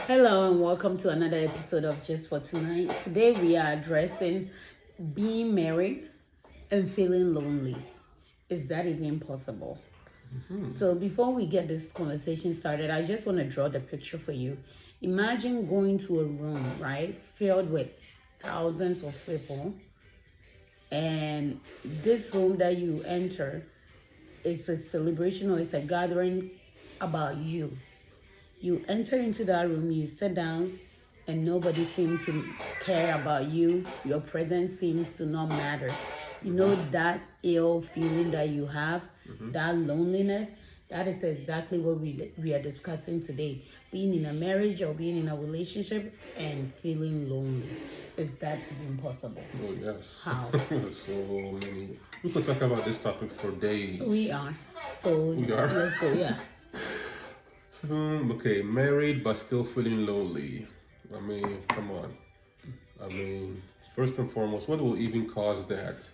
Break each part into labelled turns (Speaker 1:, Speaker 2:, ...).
Speaker 1: Hello and welcome to another episode of Just for Tonight. Today we are addressing being married and feeling lonely. Is that even possible? So before we get this conversation started, I just want to draw the picture for you. Imagine going to a room, right, filled with thousands of people, and this room that you enter is a celebration or it's a gathering about you. You enter into that room, you sit down, and nobody seems to care about you. Your presence seems to not matter. You know that ill feeling that you have, that loneliness, that is exactly what we are discussing today. Being in a marriage or being in a relationship and feeling lonely. Is that even possible?
Speaker 2: Oh, yes.
Speaker 1: How?
Speaker 2: So many. We could talk about this topic for days.
Speaker 1: We are. So
Speaker 2: We are?
Speaker 1: let's go, yeah.
Speaker 2: Okay, married but still feeling lonely. I mean, come on. I mean, first and foremost, what will even cause that,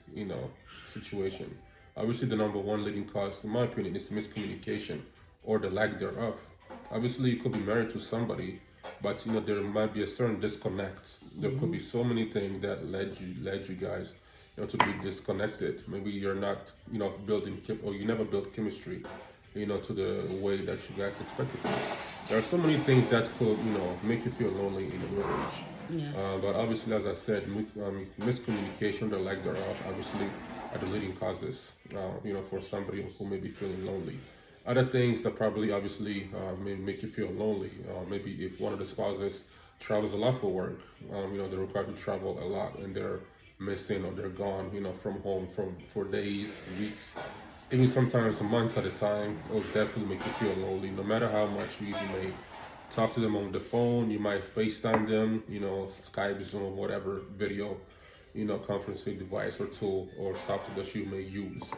Speaker 2: situation? Obviously, the number one leading cause, in my opinion, is miscommunication or the lack thereof. Obviously, you could be married to somebody, but there might be a certain disconnect. There could be so many things that led you guys, to be disconnected. Maybe you're not, building or you never built chemistry, to the way that you guys expected to. There are so many things that could, make you feel lonely in a marriage.
Speaker 1: Yeah.
Speaker 2: But obviously, as I said, miscommunication, the lack thereof, obviously, are the leading causes, for somebody who may be feeling lonely. Other things that probably, obviously, may make you feel lonely. Maybe if one of the spouses travels a lot for work, they're required to travel a lot and they're missing or they're gone, from home for days, weeks, even sometimes months at a time. It'll definitely make you feel lonely, no matter how much you may talk to them on the phone. You might FaceTime them, Skype, Zoom, whatever video, conferencing device or tool or software that you may use.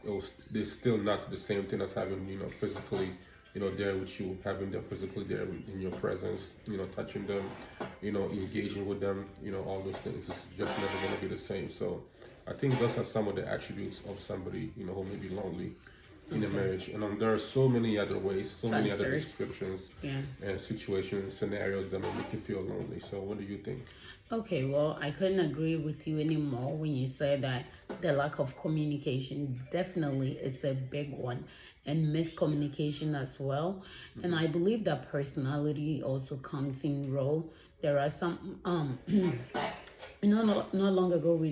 Speaker 2: It's still not the same thing as having, physically, there with you, having them physically there in your presence, touching them, engaging with them, all those things. It's just never going to be the same. So I think those are some of the attributes of somebody, who may be lonely in a marriage. And there are so many other ways, so many other
Speaker 1: Factors.
Speaker 2: descriptions
Speaker 1: Yeah.
Speaker 2: and situations, scenarios that may make you feel lonely. So what do you think?
Speaker 1: Okay, well, I couldn't agree with you anymore when you said that the lack of communication definitely is a big one, and miscommunication as well. And I believe that personality also comes in role. There are some not long ago we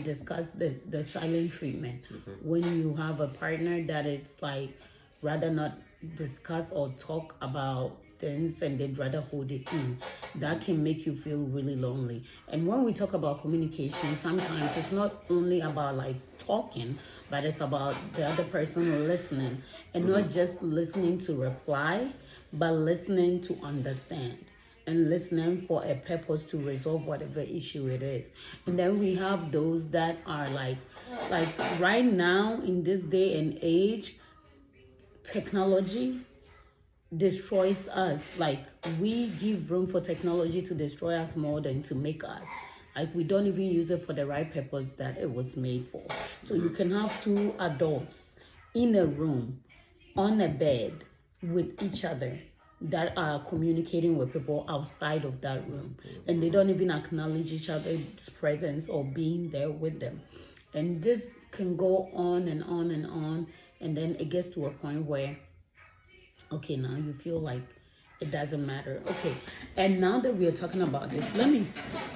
Speaker 1: discussed the silent treatment. When you have a partner that it's like rather not discuss or talk about things and they'd rather hold it in, that can make you feel really lonely. And when we talk about communication, sometimes it's not only about like talking, but it's about the other person listening, and not just listening to reply, but listening to understand and listening for a purpose to resolve whatever issue it is. And then we have those that are like right now in this day and age, technology destroys us. Like, we give room for technology to destroy us more than to make us. Like, we don't even use it for the right purpose that it was made for. So you can have two adults in a room on a bed with each other that are communicating with people outside of that room, and they don't even acknowledge each other's presence or being there with them. And this can go on and on and on, and then it gets to a point where, okay, now you feel like it doesn't matter. Okay, and now that we are talking about this, let me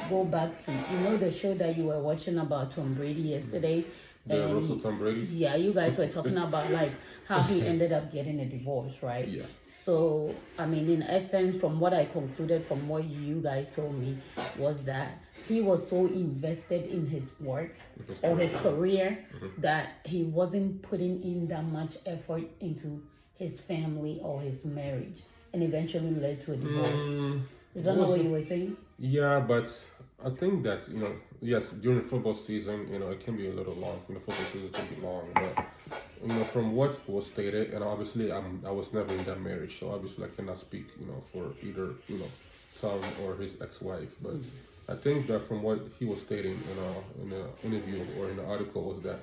Speaker 1: go back to, the show that you were watching about Tom Brady yesterday.
Speaker 2: The Russell Tom Brady?
Speaker 1: Yeah, you guys were talking about like how he ended up getting a divorce, right?
Speaker 2: Yeah.
Speaker 1: So, I mean, in essence, from what I concluded from what you guys told me, was that he was so invested in his work or his career that he wasn't putting in that much effort into his family or his marriage, and eventually led to a divorce. Is that not what you were saying?
Speaker 2: Yeah, but I think that, yes, during the football season, it can be a little long. Football season can be long, but from what was stated, and obviously I was never in that marriage, so obviously I cannot speak, for either, Tom or his ex-wife. But I think that from what he was stating in the interview or in the article was that,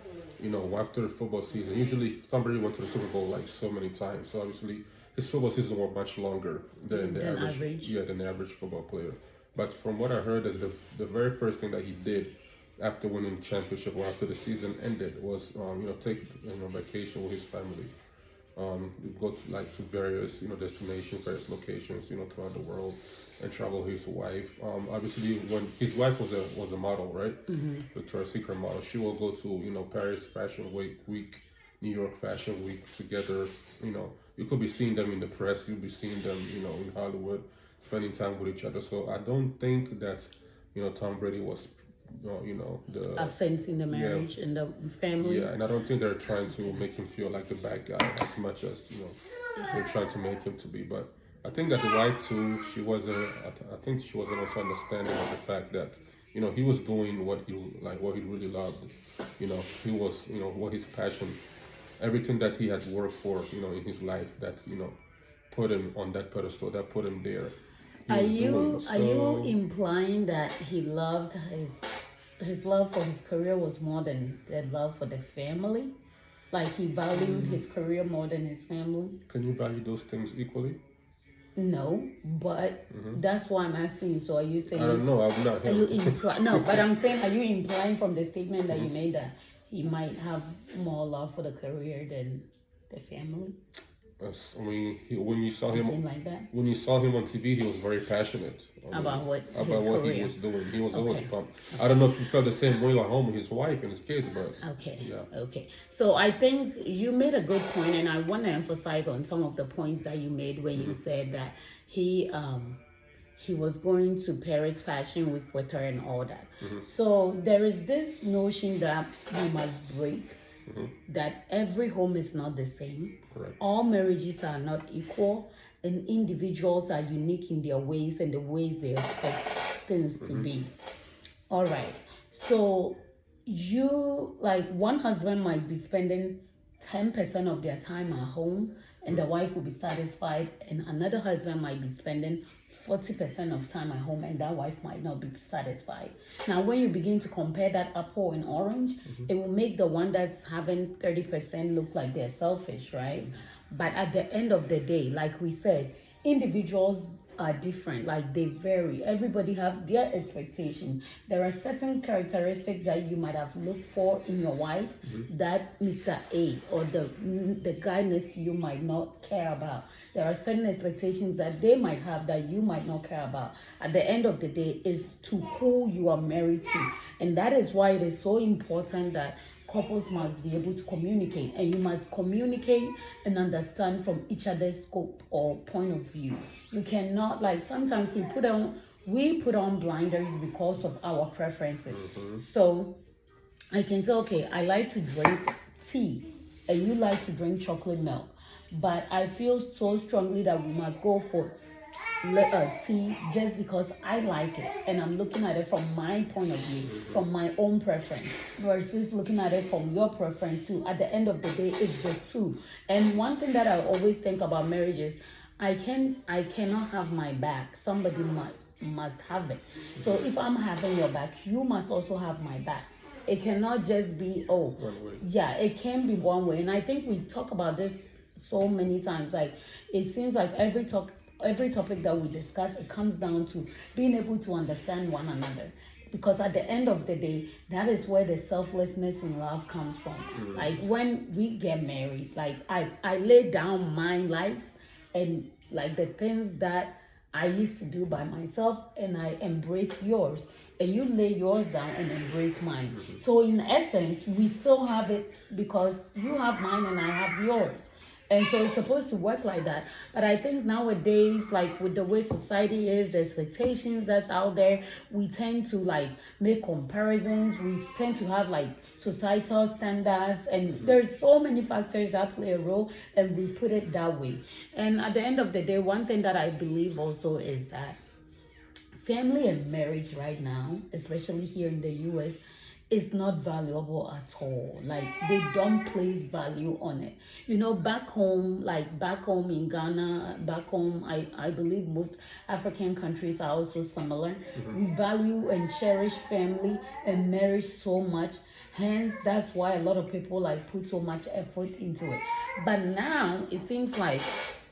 Speaker 2: after the football season, usually somebody went to the Super Bowl like so many times. So obviously his football season were much longer than the
Speaker 1: Than
Speaker 2: average,
Speaker 1: average.
Speaker 2: yeah, than the average football player. But from what I heard, is the very first thing that he did after winning the championship or after the season ended was take vacation with his family. Go to various destinations, various locations throughout the world, and travel with his wife. Obviously, when his wife was a model, right? Victoria's Secret model, she will go to Paris Fashion Week, New York Fashion Week together. You could be seeing them in the press. You'll be seeing them in Hollywood, spending time with each other. So I don't think that Tom Brady was the
Speaker 1: Absence in the marriage and the family.
Speaker 2: yeah, and I don't think they're trying to make him feel like the bad guy as much as they're trying to make him to be. But I think that the wife too, she wasn't. I think she wasn't also understanding of the fact that he was doing what he really loved. He was what his passion, everything that he had worked for in his life, that put him on that pedestal, that put him there.
Speaker 1: Are you implying that he loved his love for his career was more than the love for the family? Like he valued his career more than his family?
Speaker 2: Can you value those things equally?
Speaker 1: No, but that's why I'm asking you. So are you saying?
Speaker 2: I don't know. I'm not
Speaker 1: Are you
Speaker 2: him.
Speaker 1: no, but I'm saying, are you implying from the statement that you made that he might have more love for the career than the family?
Speaker 2: I mean, when you saw him,
Speaker 1: Something like that.
Speaker 2: when you saw him on TV, he was very passionate
Speaker 1: About what his
Speaker 2: what he
Speaker 1: career.
Speaker 2: was doing. He was always pumped. I don't know if he felt the same way at home with his wife and his kids, but
Speaker 1: Okay.
Speaker 2: yeah.
Speaker 1: Okay. So I think you made a good point, and I want to emphasize on some of the points that you made when you said that he was going to Paris Fashion Week with her and all that. So there is this notion that we must break. That every home is not the same.
Speaker 2: Correct.
Speaker 1: All marriages are not equal, and individuals are unique in their ways and the ways they expect things to be. All right. So one husband might be spending 10% of their time at home and the wife will be satisfied, and another husband might be spending 40% of time at home and that wife might not be satisfied. Now, when you begin to compare that apple and orange, it will make the one that's having 30% look like they're selfish, right? But at the end of the day, like we said, individuals are different, like they vary. Everybody have their expectation. There are certain characteristics that you might have looked for in your wife that Mr. A or the guy next to you might not care about. There are certain expectations that they might have that you might not care about. At the end of the day, it's to who you are married to. And that is why it is so important that couples must be able to communicate, and you must communicate and understand from each other's scope or point of view. You cannot, sometimes we put on blinders because of our preferences. So I can say, okay, I like to drink tea and you like to drink chocolate milk, but I feel so strongly that we must go for tea just because I like it and I'm looking at it from my point of view, from my own preference, versus looking at it from your preference too. At the end of the day, it's the two. And one thing that I always think about marriage is I cannot have my back. Somebody must have it. So if I'm having your back, you must also have my back. It cannot just be
Speaker 2: One way.
Speaker 1: yeah, it can be one way. And I think we talk about this so many times. Like it seems like every topic that we discuss, it comes down to being able to understand one another. Because at the end of the day, that is where the selflessness in love comes from. Like when we get married, like I lay down my life and like the things that I used to do by myself, and I embrace yours. And you lay yours down and embrace mine. So in essence, we still have it because you have mine and I have yours. And so it's supposed to work like that. But I think nowadays, like with the way society is, the expectations that's out there, we tend to like make comparisons. We tend to have like societal standards. And there's so many factors that play a role, and we put it that way. And at the end of the day, one thing that I believe also is that family and marriage right now, especially here in the US, is not valuable at all. Like they don't place value on it. Back home in Ghana, back home, I believe most African countries are also similar. We value and cherish family and marriage so much. Hence, that's why a lot of people like put so much effort into it. But now it seems like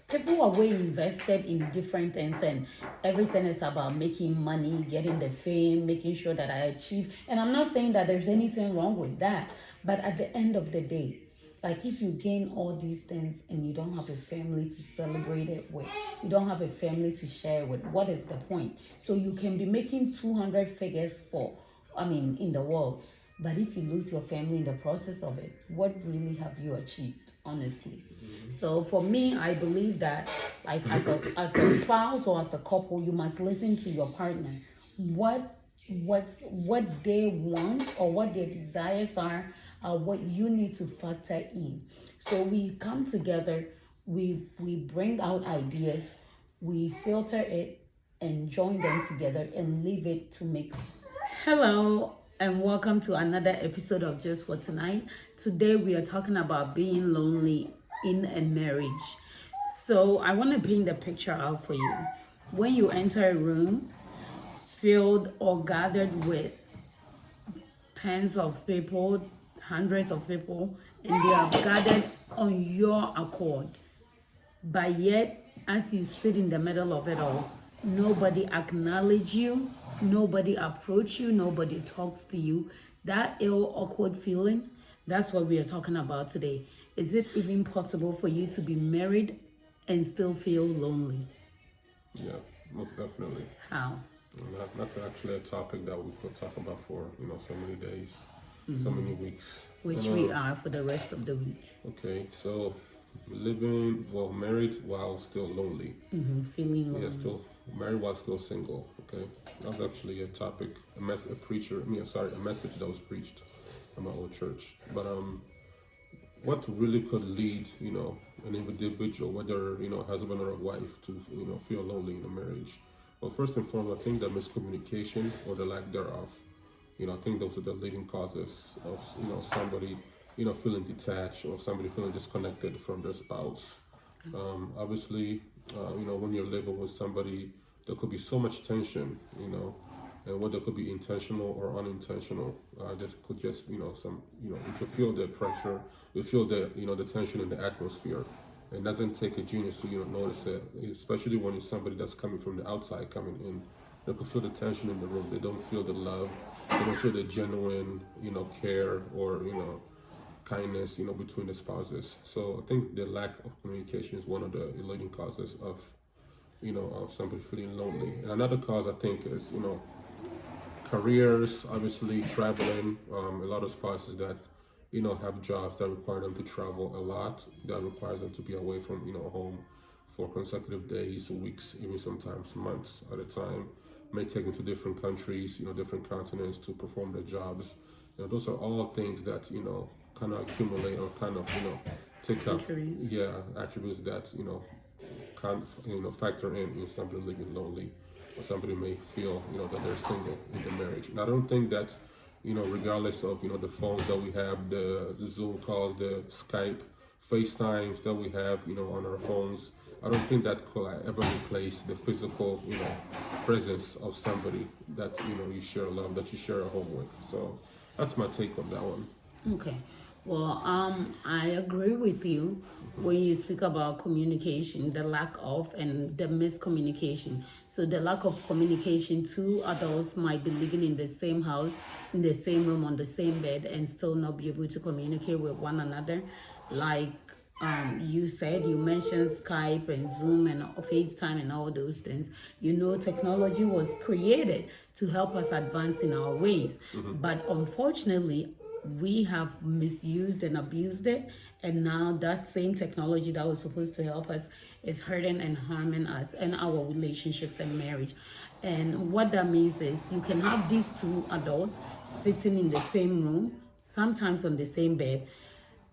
Speaker 1: people are way invested in different things, and everything is about making money, getting the fame, making sure that I achieve. And I'm not saying that there's anything wrong with that, but at the end of the day, like if you gain all these things and you don't have a family to celebrate it with, you don't have a family to share with, what is the point? So you can be making 200 figures in the world, but if you lose your family in the process of it, what really have you achieved, honestly? So for me, I believe that, like, as a spouse or as a couple, you must listen to your partner. What they want or what their desires are what you need to factor in. So we come together, we bring out ideas, we filter it and join them together and leave it to make. Hello and welcome to another episode of Just for Tonight. Today we are talking about being lonely in a marriage. So I want to paint the picture out for you. When you enter a room filled or gathered with tens of people, hundreds of people, and they have gathered on your accord, but yet as you sit in the middle of it all, nobody acknowledge you, nobody approach you, nobody talks to you. That ill awkward feeling, that's what we are talking about today. Is it even possible for you to be married and still feel lonely?
Speaker 2: Yeah, most definitely.
Speaker 1: How?
Speaker 2: And that's actually a topic that we could talk about for so many days, so many weeks.
Speaker 1: Which we are for the rest of the week.
Speaker 2: Okay, so married while still lonely.
Speaker 1: Feeling lonely.
Speaker 2: Yeah, still married while still single. Okay, that's actually a topic, a message that was preached in my old church. But what really could lead an individual, whether husband or a wife, to feel lonely in a marriage? Well, first and foremost, I think that miscommunication or the lack thereof. I think those are the leading causes of somebody feeling detached or somebody feeling disconnected from their spouse. Obviously, when you're living with somebody, there could be so much tension, and whether it could be intentional or unintentional. There could just you could feel the pressure, you feel the tension in the atmosphere. It doesn't take a genius to notice it, especially when it's somebody that's coming from the outside coming in. They can feel the tension in the room. They don't feel the love. They don't feel the genuine care or kindness between the spouses. So I think the lack of communication is one of the leading causes of of somebody feeling lonely. And another cause I think is careers, obviously traveling. A lot of spouses that have jobs that require them to travel a lot, that requires them to be away from home for consecutive days, weeks, even sometimes months at a time. May take them to different countries, different continents to perform their jobs. Those are all things that kind of accumulate or kind of take up attributes that can factor in somebody living lonely, or somebody may feel that they're single in the marriage. And I don't think that regardless of the phones that we have, the Zoom calls, the Skype, FaceTimes that we have on our phones, I don't think that could ever replace the physical presence of somebody that you share love, that you share a home with. So that's my take on that one.
Speaker 1: Okay. Well, I agree with you when you speak about communication, the lack of and the miscommunication. So the lack of communication, two adults might be living in the same house, in the same room, on the same bed, and still not be able to communicate with one another. Like you mentioned Skype and Zoom and FaceTime and all those things. Technology was created to help us advance in our ways. But unfortunately, we have misused and abused it, and now that same technology that was supposed to help us is hurting and harming us and our relationships and marriage. And what that means is you can have these two adults sitting in the same room, sometimes on the same bed,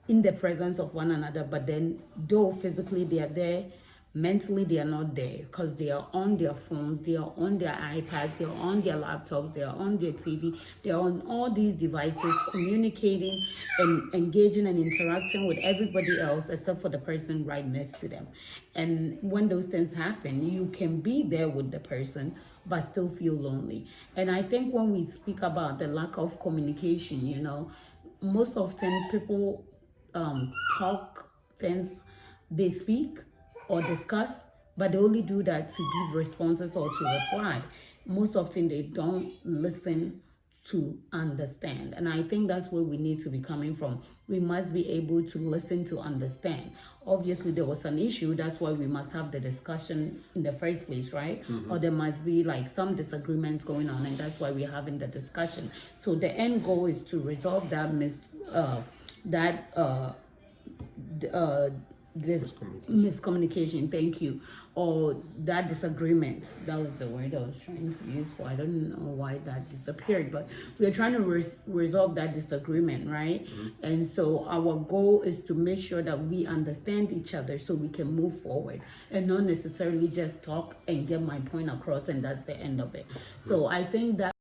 Speaker 1: in the presence of one another, but then though physically they are there, mentally they are not there, because they are on their phones, they are on their iPads, they are on their laptops, they are on their TV, they are on all these devices, communicating and engaging and interacting with everybody else except for the person right next to them. And when those things happen, you can be there with the person but still feel lonely. And I think when we speak about the lack of communication, most often people talk things, they speak, or discuss, but they only do that to give responses or to reply. Most often they don't listen to understand. And I think that's where we need to be coming from. We must be able to listen to understand. Obviously, there was an issue. That's why we must have the discussion in the first place, right? Or there must be like some disagreements going on, and that's why we're having the discussion. So the end goal is to resolve that this miscommunication, thank you, or that disagreement. That was the word I was trying to use for. I don't know why that disappeared, but we're trying to resolve that disagreement, right? And so our goal is to make sure that we understand each other so we can move forward and not necessarily just talk and get my point across and that's the end of it. So I think that